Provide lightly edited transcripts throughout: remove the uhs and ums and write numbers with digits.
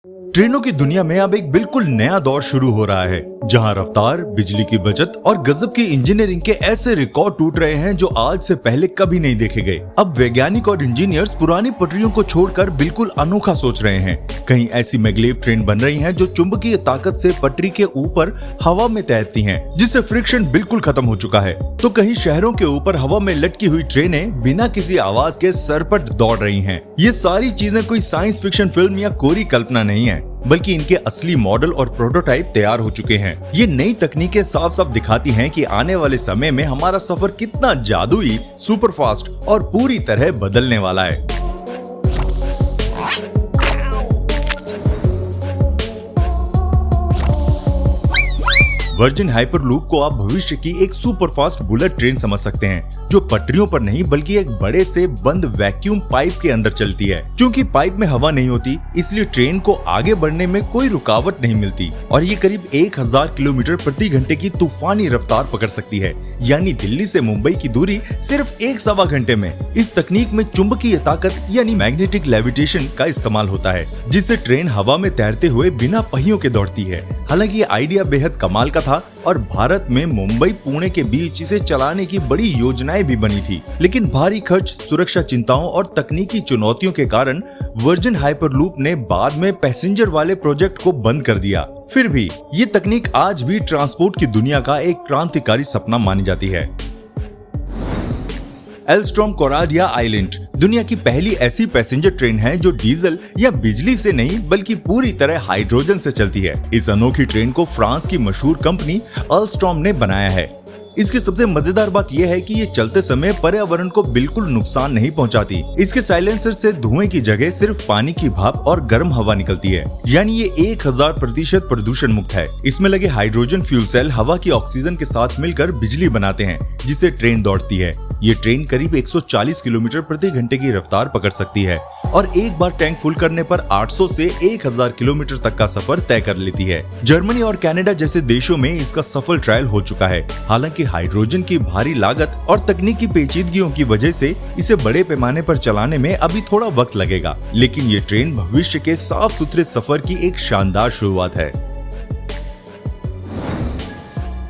ट्रेनों की दुनिया में अब एक बिल्कुल नया दौर शुरू हो रहा है, जहां रफ्तार, बिजली की बचत और गजब की इंजीनियरिंग के ऐसे रिकॉर्ड टूट रहे हैं जो आज से पहले कभी नहीं देखे गए। अब वैज्ञानिक और इंजीनियर्स पुरानी पटरियों को छोड़कर बिल्कुल अनोखा सोच रहे हैं। कहीं ऐसी मैग्लेव ट्रेन बन रही हैं जो चुंबकीय ताकत से पटरी के ऊपर हवा में तैरती हैं, जिससे फ्रिक्शन बिल्कुल खत्म हो चुका है। तो कहीं शहरों के ऊपर हवा में लटकी हुई ट्रेनें बिना किसी आवाज के सरपट दौड़ रही हैं। ये सारी चीजें कोई साइंस फिक्शन फिल्म या कोरी कल्पना नहीं है, बल्कि इनके असली मॉडल और प्रोटोटाइप तैयार हो चुके हैं। ये नई तकनीकें साफ साफ दिखाती हैं कि आने वाले समय में हमारा सफर कितना जादुई, सुपरफास्ट और पूरी तरह बदलने वाला है। वर्जिन हाइपरलूप को आप भविष्य की एक सुपरफास्ट बुलेट ट्रेन समझ सकते हैं, जो पटरियों पर नहीं बल्कि एक बड़े से बंद वैक्यूम पाइप के अंदर चलती है। क्योंकि पाइप में हवा नहीं होती, इसलिए ट्रेन को आगे बढ़ने में कोई रुकावट नहीं मिलती और ये करीब 1000 किलोमीटर प्रति घंटे की तूफानी रफ्तार पकड़ सकती है। यानी दिल्ली से मुंबई की दूरी सिर्फ 1.25 घंटे में। इस तकनीक में चुंबकीय ताकत यानी मैग्नेटिक लेविटेशन का इस्तेमाल होता है, जिससे ट्रेन हवा में तैरते हुए बिना पहियों के दौड़ती है। हालांकि ये आइडिया बेहद कमाल का था और भारत में मुंबई पुणे के बीच इसे चलाने की बड़ी योजनाएं भी बनी थी, लेकिन भारी खर्च, सुरक्षा चिंताओं और तकनीकी चुनौतियों के कारण वर्जिन हाइपरलूप ने बाद में पैसेंजर वाले प्रोजेक्ट को बंद कर दिया। फिर भी ये तकनीक आज भी ट्रांसपोर्ट की दुनिया का एक क्रांतिकारी सपना मानी जाती है। एल्स्ट्रोम कोराडिया आइलैंड दुनिया की पहली ऐसी पैसेंजर ट्रेन है जो डीजल या बिजली से नहीं बल्कि पूरी तरह हाइड्रोजन से चलती है। इस अनोखी ट्रेन को फ्रांस की मशहूर कंपनी एल्स्ट्रोम ने बनाया है। इसकी सबसे मजेदार बात यह है कि ये चलते समय पर्यावरण को बिल्कुल नुकसान नहीं पहुंचाती। इसके साइलेंसर से धुएं की जगह सिर्फ पानी की भाप और गर्म हवा निकलती है, यानी ये 1000% प्रदूषण मुक्त है। इसमें लगे हाइड्रोजन फ्यूल सेल हवा की ऑक्सीजन के साथ मिलकर बिजली बनाते हैं, जिससे ट्रेन दौड़ती है। ये ट्रेन करीब 140 किलोमीटर प्रति घंटे की रफ्तार पकड़ सकती है और एक बार टैंक फुल करने पर 800 से 1000 किलोमीटर तक का सफर तय कर लेती है। जर्मनी और कनाडा जैसे देशों में इसका सफल ट्रायल हो चुका है। हालांकि हाइड्रोजन की भारी लागत और तकनीकी पेचीदगियों की वजह से इसे बड़े पैमाने पर चलाने में अभी थोड़ा वक्त लगेगा, लेकिन ये ट्रेन भविष्य के साफ सुथरे सफर की एक शानदार शुरुआत है।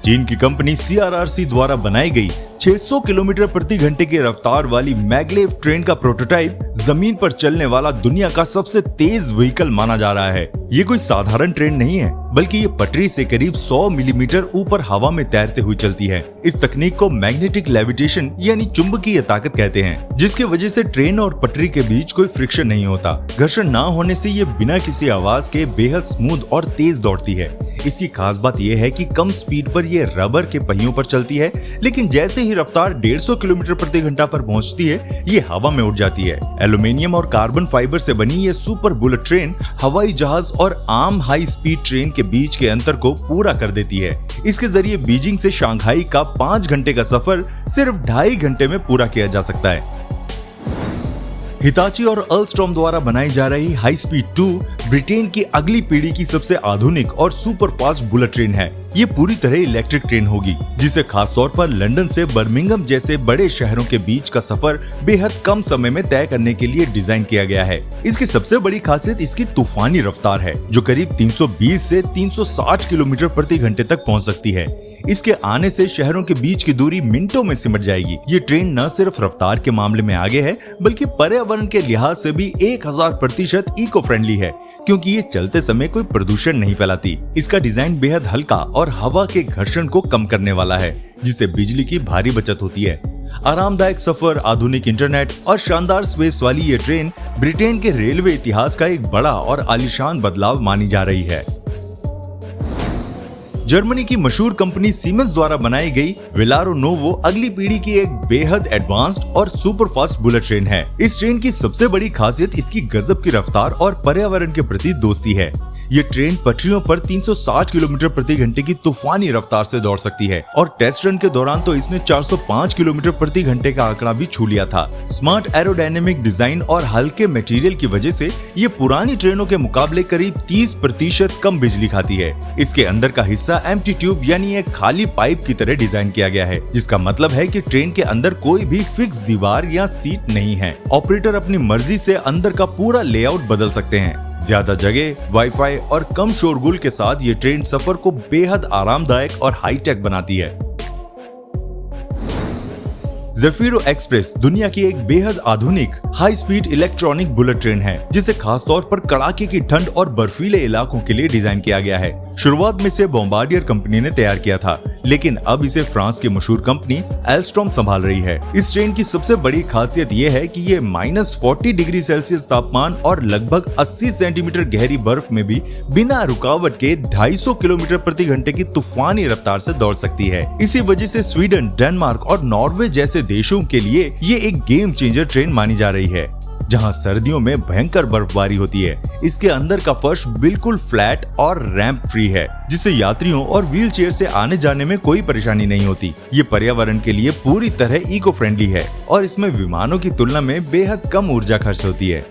चीन की कंपनी CRRC द्वारा बनाई गई 600 किलोमीटर प्रति घंटे की रफ्तार वाली मैग्लेव ट्रेन का प्रोटोटाइप जमीन पर चलने वाला दुनिया का सबसे तेज व्हीकल माना जा रहा है। ये कोई साधारण ट्रेन नहीं है, बल्कि ये पटरी से करीब 100 मिलीमीटर ऊपर हवा में तैरते हुए चलती है। इस तकनीक को मैग्नेटिक लेविटेशन यानी चुंबकीय ताकत कहते हैं, जिसकी वजह से ट्रेन और पटरी के बीच कोई फ्रिक्शन नहीं होता। घर्षण ना होने से ये बिना किसी आवाज के बेहद स्मूथ और तेज दौड़ती है। इसकी खास बात यह है कि कम स्पीड पर ये रबर के पहियों पर चलती है, लेकिन जैसे ही रफ्तार 150 किलोमीटर प्रति घंटा पर पहुंचती है, ये हवा में उड़ जाती है। एल्यूमिनियम और कार्बन फाइबर से बनी ये सुपर बुलेट ट्रेन हवाई जहाज और आम हाई स्पीड ट्रेन के बीच के अंतर को पूरा कर देती है। इसके जरिए बीजिंग से शंघाई का 5 घंटे का सफर सिर्फ 2.5 घंटे में पूरा किया जा सकता है। हिताची और एल्स्ट्रोम द्वारा बनाई जा रही हाई स्पीड 2 ब्रिटेन की अगली पीढ़ी की सबसे आधुनिक और सुपर फास्ट बुलेट ट्रेन है। ये पूरी तरह इलेक्ट्रिक ट्रेन होगी, जिसे खासतौर पर लंदन से बर्मिंघम जैसे बड़े शहरों के बीच का सफर बेहद कम समय में तय करने के लिए डिजाइन किया गया है। इसकी सबसे बड़ी खासियत इसकी तूफानी रफ्तार है, जो करीब 320 से 360 किलोमीटर प्रति घंटे तक पहुंच सकती है। इसके आने से शहरों के बीच की दूरी मिनटों में सिमट जाएगी। ये ट्रेन न सिर्फ रफ्तार के मामले में आगे है, बल्कि पर्यावरण के लिहाज से भी 1000% इको फ्रेंडली है, क्योंकि ये चलते समय कोई प्रदूषण नहीं फैलाती। इसका डिजाइन बेहद हल्का और हवा के घर्षण को कम करने वाला है, जिससे बिजली की भारी बचत होती है। आरामदायक सफर, आधुनिक इंटरनेट और शानदार स्पेस वाली ये ट्रेन ब्रिटेन के रेलवे इतिहास का एक बड़ा और आलीशान बदलाव मानी जा रही है। जर्मनी की मशहूर कंपनी सीमेंस द्वारा बनाई गई वेलारो नोवो अगली पीढ़ी की एक बेहद एडवांस्ड और सुपर फास्ट बुलेट ट्रेन है। इस ट्रेन की सबसे बड़ी खासियत इसकी गजब की रफ्तार और पर्यावरण के प्रति दोस्ती है। ये ट्रेन पटरियों पर 360 किलोमीटर प्रति घंटे की तूफानी रफ्तार से दौड़ सकती है और टेस्ट रन के दौरान तो इसने 405 किलोमीटर प्रति घंटे का आंकड़ा भी छू लिया था। स्मार्ट एरोडायनेमिक डिजाइन और हल्के मटेरियल की वजह से ये पुरानी ट्रेनों के मुकाबले करीब 30% कम बिजली खाती है। इसके अंदर का हिस्सा एम्प्टी ट्यूब यानी एक खाली पाइप की तरह डिजाइन किया गया है, जिसका मतलब है कि ट्रेन के अंदर कोई भी फिक्स दीवार या सीट नहीं है। ऑपरेटर अपनी मर्जी से अंदर का पूरा लेआउट बदल सकते हैं। ज्यादा जगह, वाईफाई और कम शोरगुल के साथ ये ट्रेन सफर को बेहद आरामदायक और हाईटेक बनाती है। ज़ेफिरो एक्सप्रेस दुनिया की एक बेहद आधुनिक high speed electronic bullet train है, जिसे खासतौर पर कड़ाके की ठंड और बर्फीले इलाकों के लिए डिजाइन किया गया है। शुरुआत में इसे बॉम्बार्डियर कंपनी ने तैयार किया था, लेकिन अब इसे फ्रांस की मशहूर कंपनी एल्स्टॉम संभाल रही है। इस ट्रेन की सबसे बड़ी खासियत ये है कि ये -40 डिग्री सेल्सियस तापमान और लगभग 80 सेंटीमीटर गहरी बर्फ में भी बिना रुकावट के 250 किलोमीटर प्रति घंटे की तूफानी रफ्तार से दौड़ सकती है। इसी वजह से स्वीडन, डेनमार्क और नॉर्वे जैसे देशों के लिए ये एक गेम चेंजर ट्रेन मानी जा रही है। जहां सर्दियों में भयंकर बर्फबारी होती है, इसके अंदर का फर्श बिल्कुल फ्लैट और रैंप फ्री है, जिससे यात्रियों और व्हील चेयर से आने जाने में कोई परेशानी नहीं होती। ये पर्यावरण के लिए पूरी तरह इको फ्रेंडली है और इसमें विमानों की तुलना में बेहद कम ऊर्जा खर्च होती है।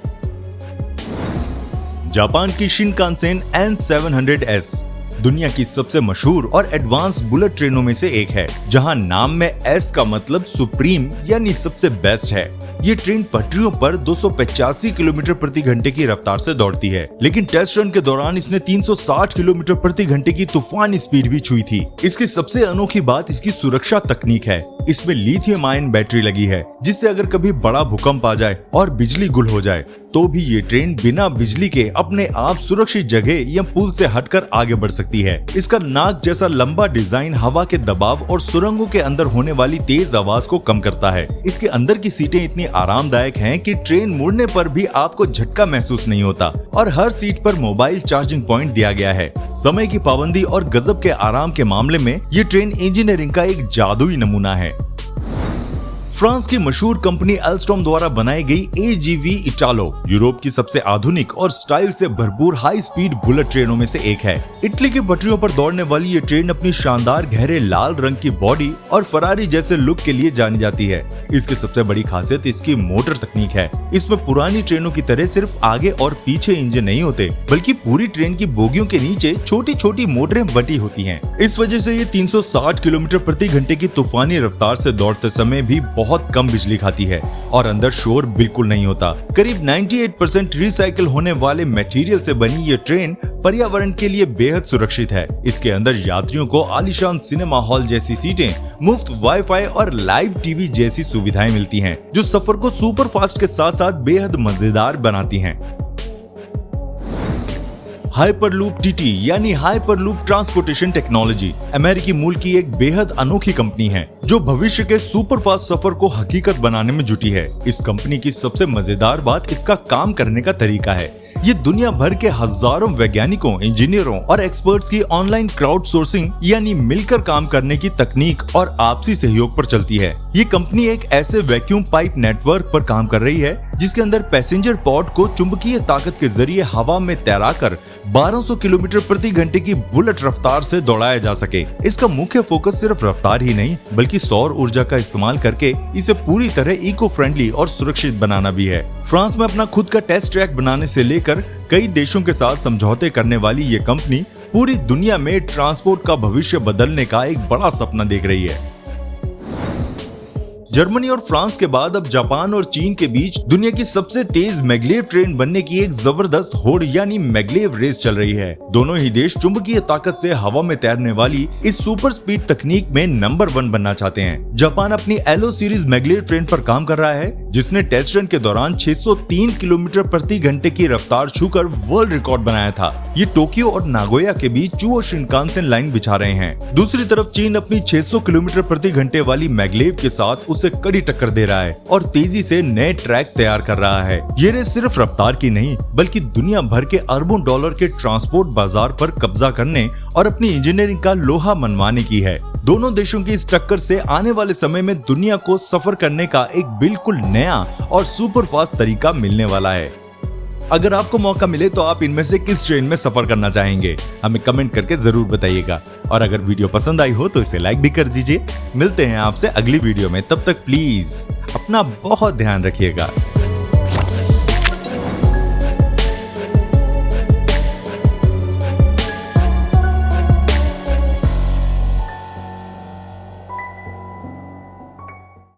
जापान की शिनकानसेन N700S दुनिया की सबसे मशहूर और एडवांस बुलेट ट्रेनों में से एक है, जहां नाम में एस का मतलब सुप्रीम यानी सबसे बेस्ट है। ये ट्रेन पटरियों पर 285 किलोमीटर प्रति घंटे की रफ्तार से दौड़ती है, लेकिन टेस्ट रन के दौरान इसने 360 किलोमीटर प्रति घंटे की तूफानी स्पीड भी छुई थी। इसकी सबसे अनोखी बात इसकी सुरक्षा तकनीक है। इसमें लिथियम आयन बैटरी लगी है, जिससे अगर कभी बड़ा भूकंप आ जाए और बिजली गुल हो जाए तो भी ये ट्रेन बिना बिजली के अपने आप सुरक्षित जगह या पुल से हटकर आगे बढ़ सकती है। इसका नाक जैसा लंबा डिजाइन हवा के दबाव और सुरंगों के अंदर होने वाली तेज आवाज को कम करता है। इसके अंदर की सीटें इतनी आरामदायक हैं कि ट्रेन मुड़ने पर भी आपको झटका महसूस नहीं होता और हर सीट पर मोबाइल चार्जिंग पॉइंट दिया गया है। समय की पाबंदी और गजब के आराम के मामले में ये ट्रेन इंजीनियरिंग का एक जादुई नमूना है। फ्रांस की मशहूर कंपनी एल्स्टॉम द्वारा बनाई गई AGV इटालो यूरोप की सबसे आधुनिक और स्टाइल से भरपूर हाई स्पीड बुलेट ट्रेनों में से एक है। इटली की पटरियों पर दौड़ने वाली ये ट्रेन अपनी शानदार गहरे लाल रंग की बॉडी और फरारी जैसे लुक के लिए जानी जाती है। इसकी सबसे बड़ी खासियत इसकी मोटर तकनीक है। इसमें पुरानी ट्रेनों की तरह सिर्फ आगे और पीछे इंजन नहीं होते, बल्कि पूरी ट्रेन की बोगियों के नीचे छोटी छोटी मोटरें बटी होती हैं। इस वजह से ये 360 किलोमीटर प्रति घंटे की तूफानी रफ्तार से दौड़ते समय भी बहुत कम बिजली खाती है और अंदर शोर बिल्कुल नहीं होता। करीब 98% रिसाइकिल होने वाले मटेरियल से बनी ये ट्रेन पर्यावरण के लिए बेहद सुरक्षित है। इसके अंदर यात्रियों को आलीशान सिनेमा हॉल जैसी सीटें, मुफ्त वाईफाई और लाइव टीवी जैसी सुविधाएं मिलती हैं, जो सफर को सुपर फास्ट के साथ साथ बेहद मजेदार बनाती हैं। हाइपरलूप TT यानी हाइपरलूप ट्रांसपोर्टेशन टेक्नोलॉजी अमेरिकी मूल की एक बेहद अनोखी कंपनी है, जो भविष्य के सुपरफास्ट सफर को हकीकत बनाने में जुटी है। इस कंपनी की सबसे मजेदार बात इसका काम करने का तरीका है। ये दुनिया भर के हजारों वैज्ञानिकों, इंजीनियरों और एक्सपर्ट्स की ऑनलाइन क्राउड सोर्सिंग यानी मिलकर काम करने की तकनीक और आपसी सहयोग पर चलती है। ये कंपनी एक ऐसे वैक्यूम पाइप नेटवर्क पर काम कर रही है, जिसके अंदर पैसेंजर पॉड को चुंबकीय ताकत के जरिए हवा में तैराकर 1200 किलोमीटर प्रति घंटे की बुलेट रफ्तार से दौड़ाया जा सके। इसका मुख्य फोकस सिर्फ रफ्तार ही नहीं, बल्कि सौर ऊर्जा का इस्तेमाल करके इसे पूरी तरह इको फ्रेंडली और सुरक्षित बनाना भी है। फ्रांस में अपना खुद का टेस्ट ट्रैक बनाने से लेकर कई देशों के साथ समझौते करने वाली ये कंपनी पूरी दुनिया में ट्रांसपोर्ट का भविष्य बदलने का एक बड़ा सपना देख रही है। जर्मनी और फ्रांस के बाद अब जापान और चीन के बीच दुनिया की सबसे तेज मैग्लेव ट्रेन बनने की एक जबरदस्त होड़ यानी मैग्लेव रेस चल रही है। दोनों ही देश चुंबकीय ताकत से हवा में तैरने वाली इस सुपर स्पीड तकनीक में नंबर 1 बनना चाहते हैं। जापान अपनी एलो सीरीज मैग्लेव ट्रेन पर काम कर रहा है, जिसने टेस्ट रन के दौरान 603 किलोमीटर प्रति घंटे की रफ्तार छूकर वर्ल्ड रिकॉर्ड बनाया था। ये टोक्यो और नागोया के बीच चुओ शिनकानसेन लाइन बिछा रहे हैं। दूसरी तरफ चीन अपनी 600 किलोमीटर प्रति घंटे वाली मैग्लेव के साथ उसे कड़ी टक्कर दे रहा है और तेजी से नए ट्रैक तैयार कर रहा है। ये रेस सिर्फ रफ्तार की नहीं, बल्कि दुनिया भर के अरबों डॉलर के ट्रांसपोर्ट बाजार पर कब्जा करने और अपनी इंजीनियरिंग का लोहा मनवाने की है। दोनों देशों की इस टक्कर से आने वाले समय में दुनिया को सफर करने का एक बिल्कुल नया और सुपर फास्ट तरीका मिलने वाला है। अगर आपको मौका मिले तो आप इनमें से किस ट्रेन में सफर करना चाहेंगे, हमें कमेंट करके जरूर बताइएगा। और अगर वीडियो पसंद आई हो तो इसे लाइक भी कर दीजिए। मिलते हैं आपसे अगली वीडियो में, तब तक प्लीज अपना बहुत ध्यान रखिएगा।